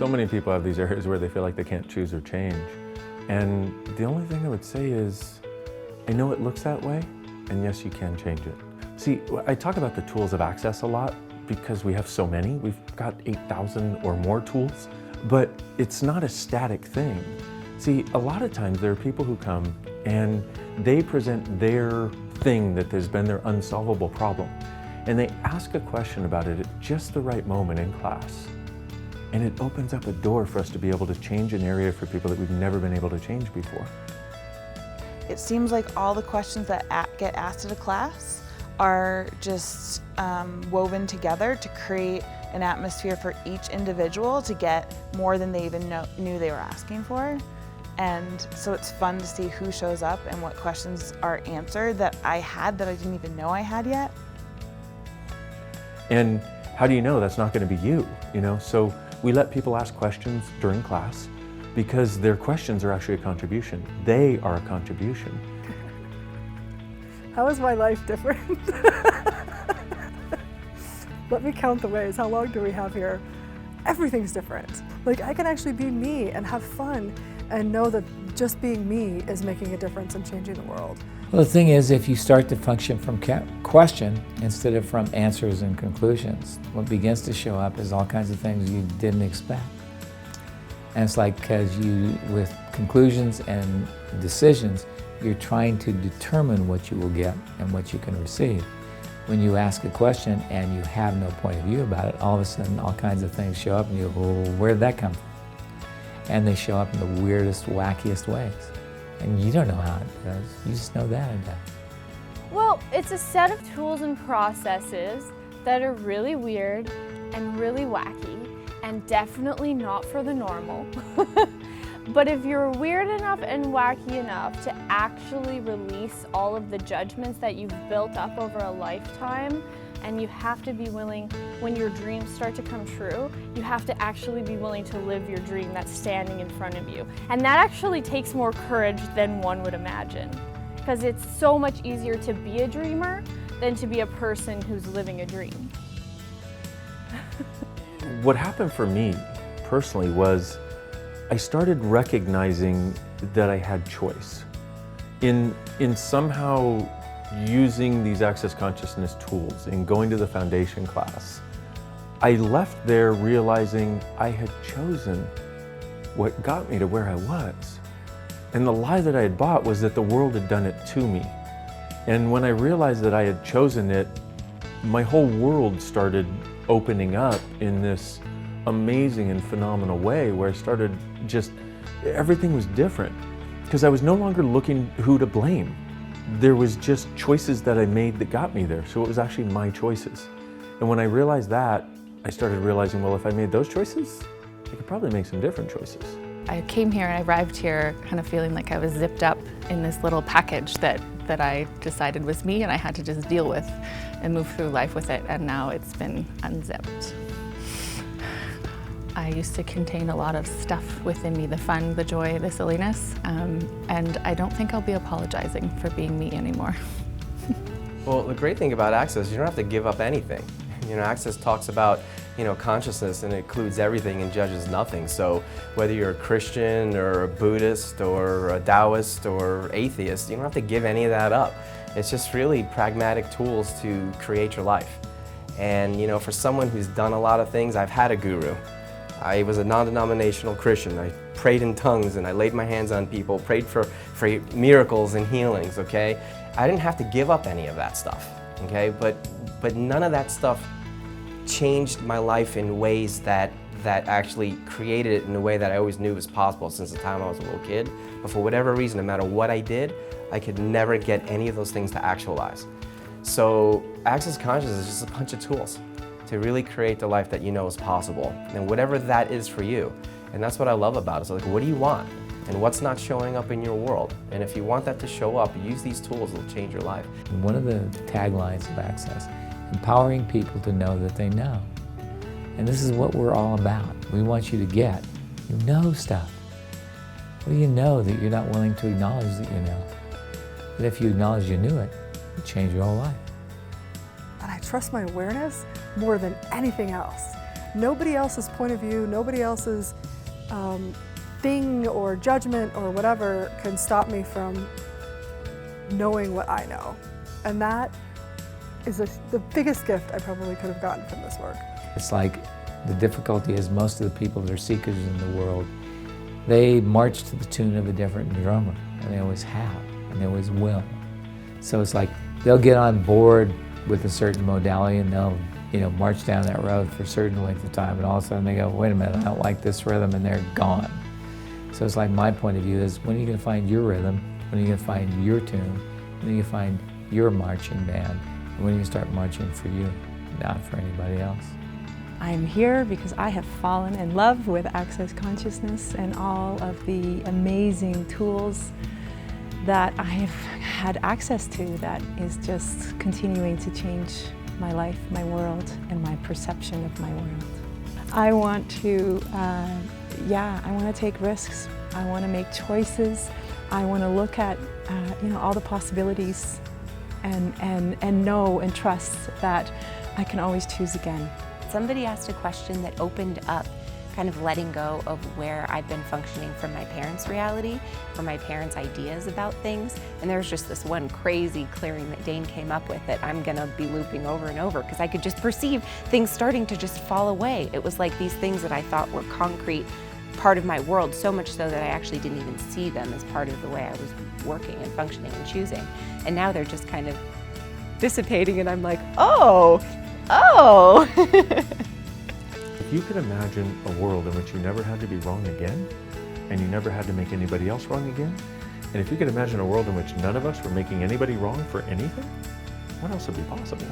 So many people have these areas where they feel like they can't choose or change. And the only thing I would say is, I know it looks that way, and yes, you can change it. See, I talk about the tools of access a lot because we have so many. We've got 8,000 or more tools, but it's not a static thing. See, a lot of times there are people who come and they present their thing that has been their unsolvable problem, and they ask a question about it at just the right moment in class. And it opens up a door for us to be able to change an area for people that we've never been able to change before. It seems like all the questions that get asked at a class are just woven together to create an atmosphere for each individual to get more than they even knew they were asking for. And so it's fun to see who shows up and what questions are answered that I had that I didn't even know I had yet. And how do you know that's not going to be you? So we let people ask questions during class because their questions are actually a contribution. They are a contribution. How is my life different? Let me count the ways. How long do we have here? Everything's different. Like, I can actually be me and have fun and know that just being me is making a difference and changing the world. Well, the thing is, if you start to function from question instead of from answers and conclusions, what begins to show up is all kinds of things you didn't expect. And it's like, because with conclusions and decisions, you're trying to determine what you will get and what you can receive. When you ask a question and you have no point of view about it, all of a sudden all kinds of things show up and you go, well, where did that come from? And they show up in the weirdest, wackiest ways. And you don't know how it does, you just know that it does. Well, it's a set of tools and processes that are really weird and really wacky and definitely not for the normal. But if you're weird enough and wacky enough to actually release all of the judgments that you've built up over a lifetime, and you have to be willing, when your dreams start to come true, you have to actually be willing to live your dream that's standing in front of you. And that actually takes more courage than one would imagine, because it's so much easier to be a dreamer than to be a person who's living a dream. What happened for me personally was I started recognizing that I had choice. In somehow using these access consciousness tools and going to the foundation class, I left there realizing I had chosen what got me to where I was. And the lie that I had bought was that the world had done it to me. And when I realized that I had chosen it, my whole world started opening up in this amazing and phenomenal way where I started everything was different. Because I was no longer looking who to blame. There was just choices that I made that got me there. So it was actually my choices. And when I realized that, I started realizing, well, if I made those choices, I could probably make some different choices. I came here and I arrived here kind of feeling like I was zipped up in this little package that I decided was me and I had to just deal with and move through life with it, and now it's been unzipped. I used to contain a lot of stuff within me, the fun, the joy, the silliness, and I don't think I'll be apologizing for being me anymore. Well, the great thing about Access, you don't have to give up anything. Access talks about, consciousness, and it includes everything and judges nothing. So whether you're a Christian or a Buddhist or a Taoist or atheist, you don't have to give any of that up. It's just really pragmatic tools to create your life. And for someone who's done a lot of things, I've had a guru. I was a non-denominational Christian. I prayed in tongues and I laid my hands on people, prayed for miracles and healings, okay? I didn't have to give up any of that stuff, okay? But none of that stuff changed my life in ways that actually created it in a way that I always knew was possible since the time I was a little kid. But for whatever reason, no matter what I did, I could never get any of those things to actualize. So Access Consciousness is just a bunch of tools to really create the life that you know is possible, and whatever that is for you. And that's what I love about it. So like, what do you want? And what's not showing up in your world? And if you want that to show up, use these tools, it'll change your life. One of the taglines of Access, empowering people to know that they know. And this is what we're all about. We want you to get, you know stuff. What do you know that you're not willing to acknowledge that you know? But if you acknowledge you knew it, it'll change your whole life. And I trust my awareness more than anything else. nobody else's point of view, nobody else's thing or judgment or whatever can stop me from knowing what I know. And that is the biggest gift I probably could have gotten from this work. It's like the difficulty is most of the people that are seekers in the world, they march to the tune of a different drummer, and they always have, and they always will. So it's like they'll get on board with a certain modality and they'll march down that road for a certain length of time, and all of a sudden they go, wait a minute, I don't like this rhythm, and they're gone. So it's like my point of view is, when are you going to find your rhythm? When are you going to find your tune? When are you going to find your marching band? And when are you going to start marching for you, not for anybody else? I'm here because I have fallen in love with Access Consciousness and all of the amazing tools that I have had access to that is just continuing to change my life, my world, and my perception of my world. I want to, I want to take risks. I want to make choices. I want to look at, all the possibilities and know and trust that I can always choose again. Somebody asked a question that opened up kind of letting go of where I've been functioning from my parents' reality, from my parents' ideas about things. And there's just this one crazy clearing that Dain came up with that I'm gonna be looping over and over, because I could just perceive things starting to just fall away. It was like these things that I thought were concrete part of my world, so much so that I actually didn't even see them as part of the way I was working and functioning and choosing. And now they're just kind of dissipating, and I'm like, oh. If you could imagine a world in which you never had to be wrong again, and you never had to make anybody else wrong again, and if you could imagine a world in which none of us were making anybody wrong for anything, what else would be possible?